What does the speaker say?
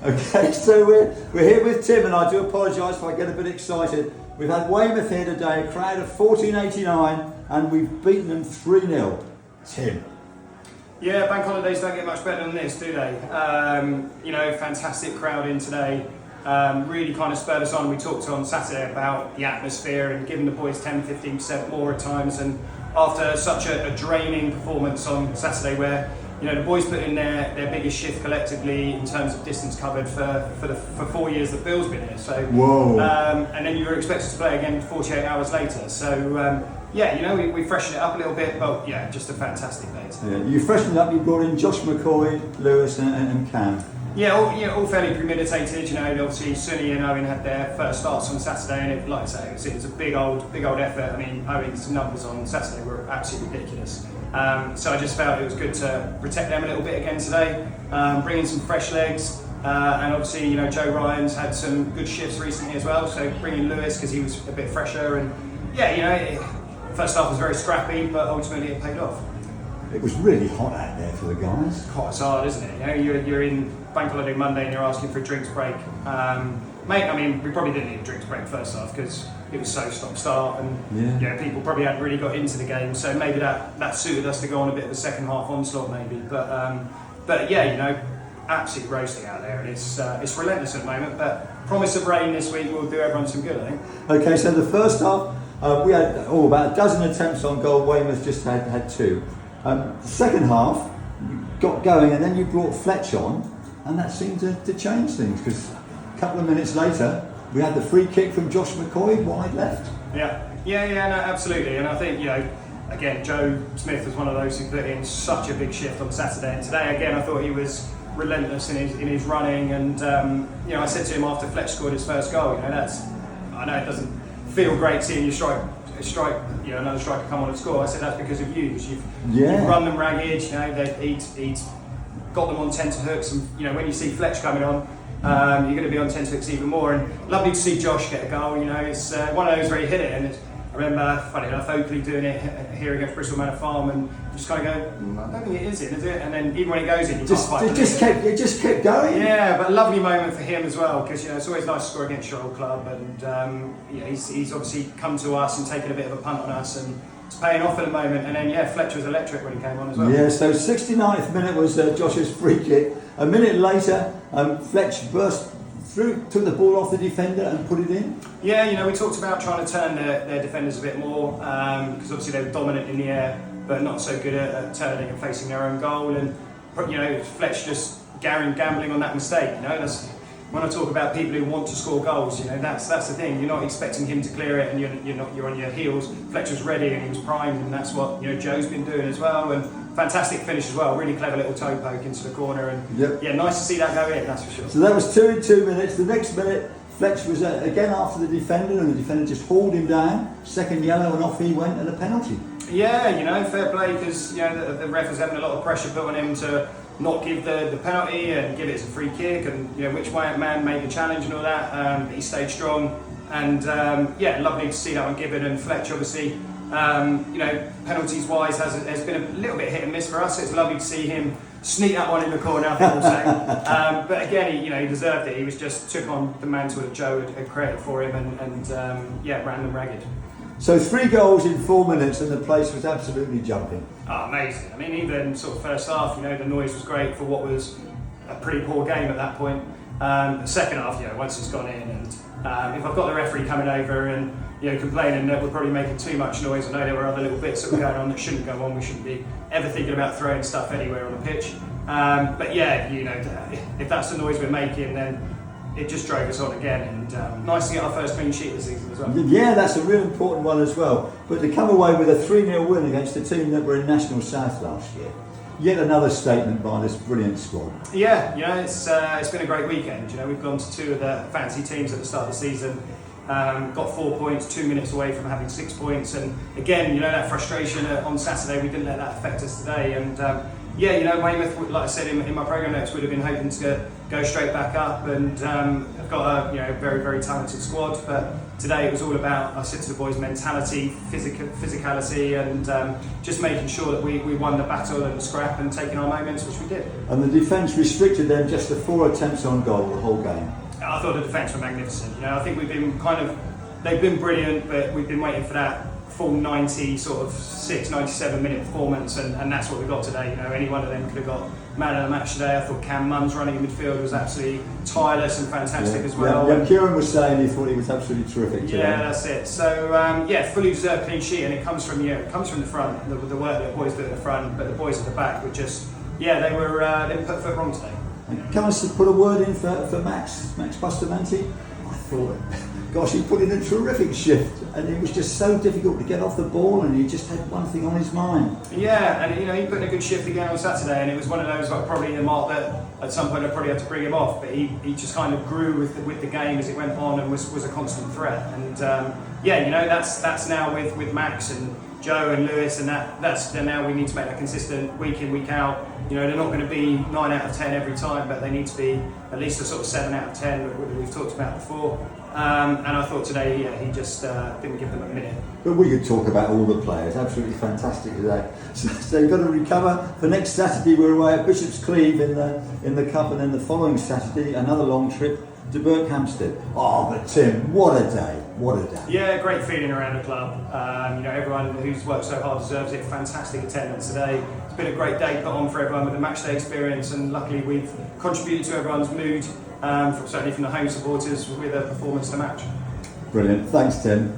Okay, so we're here with Tim, and I do apologise if I get a bit excited. We've had Weymouth here today, a crowd of 1489, and we've beaten them 3-0. Tim. Yeah, bank holidays don't get much better than this, do they? Fantastic crowd in today. Really kind of spurred us on. We talked on Saturday about the atmosphere and giving the boys 10-15% more at times, and after such a draining performance on Saturday where the boys put in their biggest shift collectively in terms of distance covered for 4 years that Bill's been here. So, whoa. And then you were expected to play again 48 hours later. So, we freshened it up a little bit, but yeah, just a fantastic day today. Yeah, you freshened it up, you brought in Josh McCoy, Lewis and Cam. All fairly premeditated. Obviously Sunny and Owen had their first starts on Saturday, and like I say, it was a big old effort. I mean, Owen's numbers on Saturday were absolutely ridiculous. So I just felt it was good to protect them a little bit again today, bring in some fresh legs, and obviously Joe Ryan's had some good shifts recently as well. So bringing Lewis because he was a bit fresher, and first half was very scrappy, but ultimately it paid off. It was really hot out there for the guys. Quite hard, isn't it? You're in bank holiday Monday and you're asking for a drinks break. Mate, I mean, we probably didn't need a drinks break first half because it was so stop-start, and people probably hadn't really got into the game, so maybe that suited us to go on a bit of a second half onslaught maybe. But absolutely roasting out there, and it's relentless at the moment. But promise of rain this week will do everyone some good, I think. Okay, so the first half we had about a dozen attempts on goal. Weymouth just had 2. The second half you got going, and then you brought Fletch on, and that seemed to change things because a couple of minutes later we had the free kick from Josh McCoy wide left. No, absolutely. And I think again, Joe Smith was one of those who put in such a big shift on Saturday, and today again I thought he was relentless in his running, and I said to him after Fletch scored his first goal, I know it doesn't feel great seeing you strike another striker come on and score. I said that's because of you, because you've run them ragged. He's got them on tenterhooks, and when you see Fletch coming on, you're going to be on tenterhooks even more. And lovely to see Josh get a goal. It's one of those where he hit it, and I remember, funny enough, Oakley doing it here against Bristol Manor Farm, and just kind of go, I don't think it is it? And then even when it goes in, you can't fight it. It just kept going. Yeah, but a lovely moment for him as well, because it's always nice to score against your old club, and he's obviously come to us and taken a bit of a punt on us, and it's paying off at the moment. And then Fletch was electric when he came on as well. Yeah, so 69th minute was Josh's free kick. A minute later, Fletch burst through, took the ball off the defender and put it in. Yeah, we talked about trying to turn their defenders a bit more, because obviously they were dominant in the air, but not so good at turning and facing their own goal. And Fletch just gambling on that mistake. That's when I talk about people who want to score goals. That's the thing. You're not expecting him to clear it, and you're on your heels. Fletch was ready and he was primed, and that's what Joe's been doing as well. And fantastic finish as well. Really clever little toe poke into the corner, and nice to see that go in. That's for sure. So that was 2 in 2 minutes. The next minute, Fletch was again after the defender, and the defender just hauled him down. Second yellow, and off he went, and a penalty. Yeah, fair play, because the ref was having a lot of pressure put on him to not give the penalty and give it as a free kick, and which way man made the challenge and all that. But he stayed strong, and lovely to see that one given. And Fletch obviously, penalties wise has been a little bit hit and miss for us. It's lovely to see him sneak that one in the corner, I think we'll say. But again, he deserved it. He was just took on the mantle that Joe had created for him, and ran them ragged. So 3 goals in 4 minutes, and the place was absolutely jumping. Oh, amazing. I mean, even sort of first half, the noise was great for what was a pretty poor game at that point. The second half, once it's gone in, and if I've got the referee coming over and complaining that we're probably making too much noise, I know there were other little bits that were going on that shouldn't go on. We shouldn't be ever thinking about throwing stuff anywhere on the pitch. But if that's the noise we're making, then it just drove us on again, and nice to get our first clean sheet this season as well. Yeah, that's a real important one as well. But to come away with a 3-0 win against a team that were in National South last year, yet another statement by this brilliant squad. Yeah, it's been a great weekend. We've gone to 2 of the fancy teams at the start of the season, got 4 points, 2 minutes away from having 6 points, and again, that frustration on Saturday, we didn't let that affect us today, and yeah, you know, Weymouth, like I said in my programme notes, would have been hoping to go straight back up, and I've got a very, very talented squad. But today it was all about, I said to the boys, mentality, physicality, and just making sure that we won the battle and the scrap and taking our moments, which we did. And the defence restricted them just to 4 attempts on goal the whole game. I thought the defence were magnificent. You know, I think we've been they've been brilliant, but we've been waiting for that full 90, sort of 97 minute performance, and that's what we got today. You know, any one of them could have got man of the match today. I thought Cam Munn's running in midfield was absolutely tireless and fantastic as well. Yeah, Kieran was saying he thought he was absolutely terrific today. Yeah, that's it. So fully deserved clean sheet, and it comes from the front, the work that the boys did at the front, but the boys at the back were just they didn't put foot wrong today. And can I put a word in for Max Bustamante? I thought, gosh, he put in a terrific shift, and it was just so difficult to get off the ball, and he just had one thing on his mind. Yeah, and you know, he put in a good shift again on Saturday, and it was one of those, like, probably the mark that at some point I probably had to bring him off, but he just kind of grew with the game as it went on, and was a constant threat. And you know, that's now with Max and Joe and Lewis, and that's now we need to make that consistent week in, week out. You know, they're not going to be 9 out of 10 every time, but they need to be at least a sort of 7 out of 10 that we've talked about before. And I thought today, he just didn't give them a minute. But we could talk about all the players. Absolutely fantastic today. So you've got to recover. For next Saturday, we're away at Bishop's Cleeve in the cup, and then the following Saturday, another long trip to Berkhamsted. Oh, but Tim, what a day! What a day! Yeah, great feeling around the club. You know, everyone who's worked so hard deserves it. Fantastic attendance today. It's been a great day put on for everyone with the match day experience, and luckily we've contributed to everyone's mood, certainly from the home supporters, with a performance to match. Brilliant. Thanks, Tim.